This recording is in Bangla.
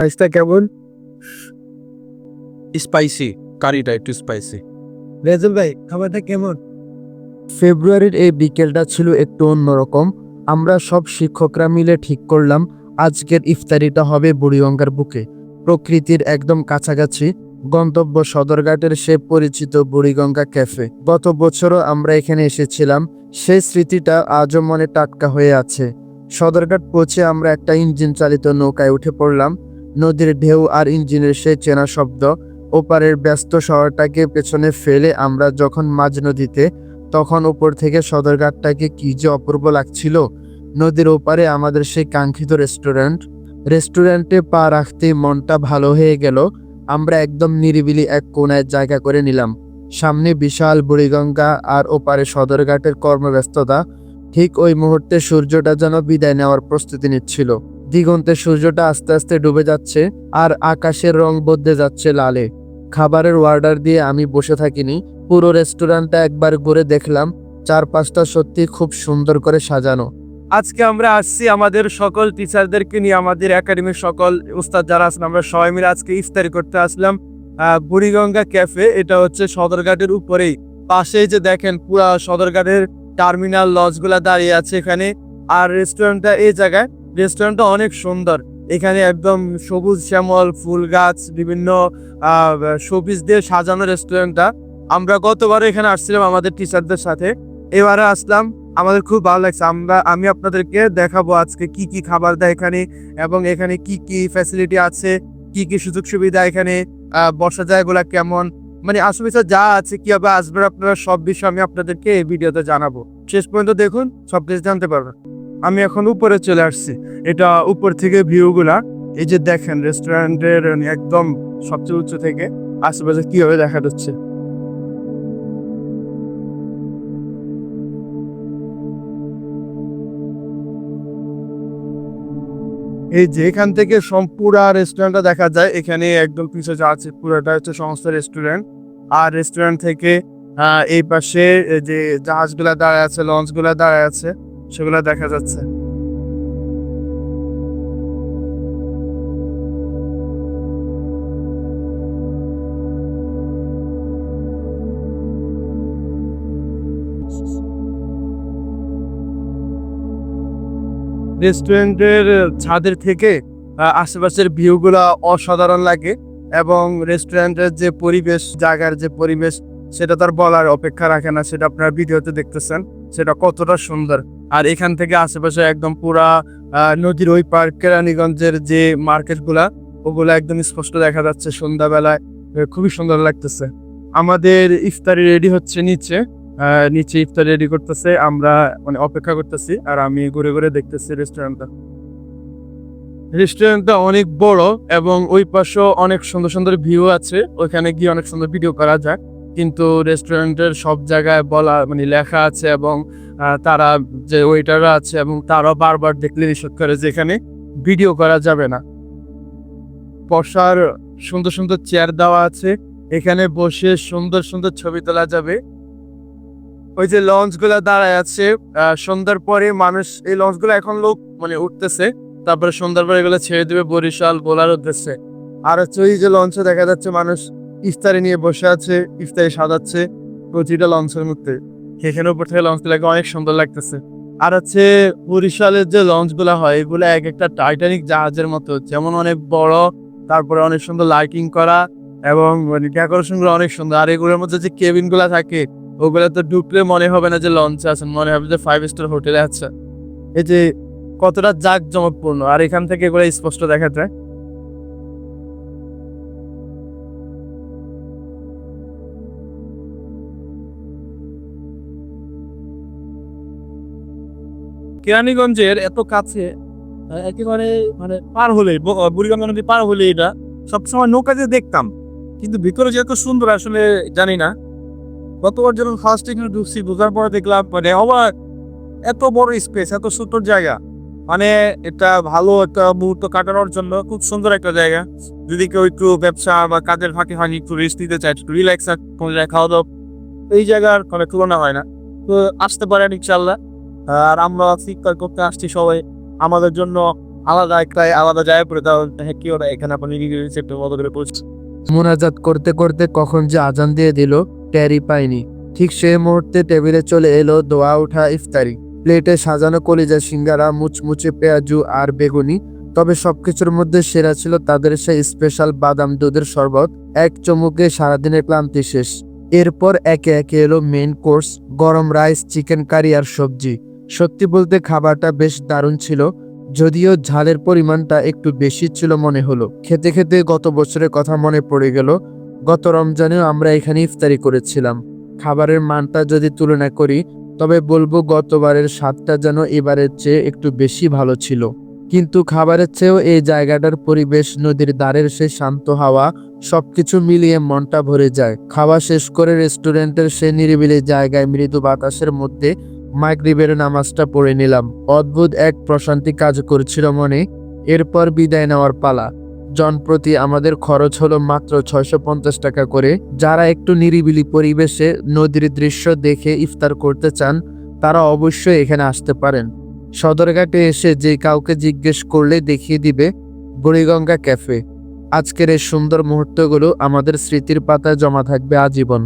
রাইসটা কেমন? স্পাইসি, কারিটা একটু স্পাইসি। রেজল ভাই, খাবারটা কেমন? ফেব্রুয়ারির এই বিকেলটা ছিল একটু অন্যরকম। আমরা সব শিক্ষকরা মিলে ঠিক করলাম আজকের ইফতারিটা হবে বুড়িগঙ্গার বুকে, প্রকৃতির একদম কাছাকাছি। গন্তব্য সদরঘাটের সে পরিচিত বুড়িগঙ্গা ক্যাফে। গত বছরও আমরা এখানে এসেছিলাম, সেই স্মৃতিটা আজও মনে টাটকা হয়ে আছে। সদরঘাট পৌঁছে আমরা একটা ইঞ্জিন চালিত নৌকায় উঠে পড়লাম। নদীর ঢেউ আর ইঞ্জিনের সেই চেনা শব্দ, ওপারের ব্যস্ত শহরটাকে পেছনে ফেলে আমরা যখন মাঝ নদীতে, তখন উপর থেকে সদরঘাটটাকে কি যে অপূর্ব লাগছিল। নদীর ওপারে আমাদের সেই কাঙ্ক্ষিত রেস্টুরেন্টে পা রাখতেই মনটা ভালো হয়ে গেল। আমরা একদম নিরিবিলি এক কোণায় জায়গা করে নিলাম। সামনে বিশাল বুড়িগঙ্গা আর ওপারে সদরঘাটের কর্মব্যস্ততা। ঠিক ওই মুহূর্তে সূর্যটা যেন বিদায় নেওয়ার প্রস্তুতি নিচ্ছিল। দিগন্তে সূর্যটা আস্তে আস্তে ডুবে যাচ্ছে আর আকাশের রং বদলে যাচ্ছে লালে। খাবারের অর্ডার দিয়ে আমি বসে থাকিনি, পুরো রেস্টুরেন্টটা একবার ঘুরে দেখলাম। চারপাশটা সত্যি খুব সুন্দর করে সাজানো। আজকে আমরা আসছি আমাদের সকল টিচারদেরকে নিয়ে, আমাদের একাডেমির সকল উস্তাদ যারা আছেন, আমরা সবাই মিলে আজকে ইফতারি করতে আসলাম বুড়িগঙ্গা ক্যাফে। এটা হচ্ছে সদরঘাটের উপরেই, পাশেই যে দেখেন পুরা সদরঘাটের টার্মিনাল লজগুলা দাঁড়িয়ে আছে এখানে। আর রেস্টুরেন্টটা এই জায়গায়, রেস্টুরেন্টটা অনেক সুন্দর। এখানে একদম সবুজ শ্যামল ফুল গাছ, বিভিন্ন শোপিস দিয়ে সাজানো রেস্টুরেন্টটা। আমরা গতবার এখানে আসছিলাম আমাদের টিচারদের সাথে, এবারে আসলাম, আমাদের খুব ভালো লাগছে। আমি আপনাদেরকে দেখাবো আজকে কি কি খাবার দেয় এখানে, এবং এখানে কি কি ফ্যাসিলিটি আছে, কি কি সুযোগ সুবিধা এখানে, বসা জায়গাগুলা কেমন, মানে আশেপাশে যা আছে, কিভাবে আসবেন আপনারা, সব বিষয় আমি আপনাদেরকে এই ভিডিওতে জানাবো। শেষ পর্যন্ত দেখুন, সব কিছু জানতে পারবেন। আমি এখন উপরে চলে আসছি, এটা উপর থেকে ভিউগুলা, এই যে দেখেন রেস্টুরেন্টের একদম সবচেয়ে উচ্চ থেকে আশেপাশে কিভাবে দেখা যাচ্ছে। এই যে এখান থেকে পুরা রেস্টুরেন্টটা দেখা যায়। এখানে একদম পিছনে যা আছে পুরোটা হচ্ছে সমস্ত রেস্টুরেন্ট। আর রেস্টুরেন্ট থেকে এই পাশে যে জাহাজগুলা দাঁড়ায় আছে, লঞ্চগুলা দাঁড়ায় আছে, সেগুলা দেখা যাচ্ছে। রেস্টুরেন্টের ছাদের থেকে আশেপাশের ভিউগুলা অসাধারণ লাগে, এবং রেস্টুরেন্টের যে পরিবেশ, জায়গার যে পরিবেশ, সেটা তার বলার অপেক্ষা রাখে না। সেটা আপনারা ভিডিওতে দেখতেছেন, সেটা কতটা সুন্দর। আর এখান থেকে আশেপাশে একদম পুরা নদীর ওই পার কেরানীগঞ্জের যে মার্কেটগুলা, ওগুলা একদম স্পষ্ট দেখা যাচ্ছে সন্ধ্যাবেলায়। খুবই সুন্দর লাগতেছে। আমাদের ইফতারি রেডি হচ্ছে নিচে, নিচে ইফতার রেডি করতেছে, আমরা মানে অপেক্ষা করতেছি। আর আমি ঘুরে ঘুরে দেখতেছি রেস্টুরেন্টটা অনেক বড়, এবং ওই পাশেও অনেক সুন্দর সুন্দর ভিউ আছে, ওইখানে গিয়ে অনেক সুন্দর ভিডিও করা যায়। কিন্তু রেস্টুরেন্টের সব জায়গায় বলা মানে লেখা আছে, এবং তারা যে ওয়েটাররা আছে, এবং তারা বারবার দেখলে নিষেধ করে যে এখানে ভিডিও করা যাবে না। বসার সুন্দর সুন্দর চেয়ার দেওয়া আছে, এখানে বসে সুন্দর সুন্দর ছবি তোলা যাবে। ওই যে লঞ্চ গুলা দাঁড়ায় আছে, সন্ধ্যার পরে মানুষ, এই লঞ্চ গুলো এখন লোক মানে উঠতেছে, তারপরে সন্ধ্যার পরে এগুলো ছেড়ে দিবে বরিশাল বোলার উদ্দেশ্যে। আর হচ্ছে ওই যে লঞ্চে দেখা যাচ্ছে মানুষ ইফতারি নিয়ে বসে আছে, ইফতারি সাজাচ্ছে প্রতিটা লঞ্চের মধ্যে। এখানে উপর থেকে লঞ্চ গুলাকে অনেক সুন্দর লাগতেছে। আর হচ্ছে বরিশালের যে লঞ্চ গুলা হয়, এগুলো এক একটা টাইটানিক জাহাজের মতো, যেমন অনেক বড়, তারপরে অনেক সুন্দর লাইটিং করা, এবং ডেকোরেশন গুলো অনেক সুন্দর। আর এগুলোর মধ্যে যে কেবিন গুলা থাকে, ওগুলা তো ঢুকলে মনে হবে না যে লঞ্চে আছেন, মনে হবে যে 5 স্টার হোটেলে আছে। এই যে কতটা জাঁকজমকপূর্ণ, আর এখান থেকে এগুলো স্পষ্ট দেখা যায়। কেরানীগঞ্জের এত কাছে, একেবারে মানে পার হলেই বুড়িগঙ্গা নদী পার হলে এটা সবসময় নৌকা দিয়ে দেখতাম, কিন্তু ভিতরে যে এত সুন্দর আসলে জানি না। গতবার যখন ফার্স্ট এখানে ঢুকছি, ঢুকার পরে দেখলাম মানে অবাক, এত বড় স্পেস, এত সুন্দর জায়গা। মানে এটা ভালো একটা মুহূর্ত কাটানোর জন্য খুব সুন্দর একটা জায়গা। যদি কেউ একটু ব্যবসা বা কাজের ফাঁকে ফাঁকে একটু রেস্ট নিতে চায়, একটু রিল্যাক্স খাওয়া দাওয়া, এই জায়গার কোনো তুলনা হয় না। তো আসতে পারেন ইনশাল্লাহ। আর আমরা ইফতার করতে আসছি সবাই, আমাদের জন্য আলাদা যায় পরে তাও কি ওরা এখানে আপনি রিসেপ্টের মতো করে পৌঁছে মোনাজাত করতে করতে কখন যে আজান দিয়ে দিল টেরই পাইনি। ঠিক সেই মুহূর্তে টেবিলে চলে এলো দোয়া ওঠা ইফতারি। প্লেটে সাজানো কলিজা সিঙ্গারা, মুচমুচে পেঁয়াজু আর বেগুনি। তবে সবকিছুর মধ্যে সেরা ছিল তাদের সেই স্পেশাল বাদাম দুধের শরবত। এক চুমুকে সারাদিনের ক্লান্তি শেষ। এরপর একে একে এলো মেইন কোর্স, গরম রাইস, চিকেন কারি আর সবজি। সত্যি বলতে খাবারটা বেশ দারুণ ছিল, যদিও ঝালের পরিমাণটা একটু বেশি ছিল মনে হলো। খেতে খেতে গত বছরের কথা মনে পড়ে গেল। গত রমজানেও আমরা এখানে ইফতারি করেছিলাম। খাবারের মানটা যদি তুলনা করি তবে বলবো গতবারের স্বাদটা যেন এবারের চেয়ে একটু বেশি ভালো ছিল। কিন্তু খাবারের চেয়েও এই জায়গাটার পরিবেশ, নদীর ধারের সেই শান্ত হাওয়া, সবকিছু মিলিয়ে মনটা ভরে যায়। খাওয়া শেষ করে রেস্টুরেন্টের সেই নিরিবিলি জায়গায় মৃদু বাতাসের মধ্যে মাগরিবের নামাজটা পড়ে নিলাম। অদ্ভুত এক প্রশান্তি কাজ করছিল মনে। এরপর বিদায় নেওয়ার পালা। জনপ্রতি আমাদের খরচ হলো মাত্র 650 টাকা করে। যারা একটু নিরিবিলি পরিবেশে নদীর দৃশ্য দেখে ইফতার করতে চান তারা অবশ্যই এখানে আসতে পারেন। সদরঘাটে এসে যে কাউকে জিজ্ঞেস করলে দেখিয়ে দিবে বুড়িগঙ্গা ক্যাফে। আজকের এই সুন্দর মুহূর্তগুলো আমাদের স্মৃতির পাতায় জমা থাকবে আজীবন।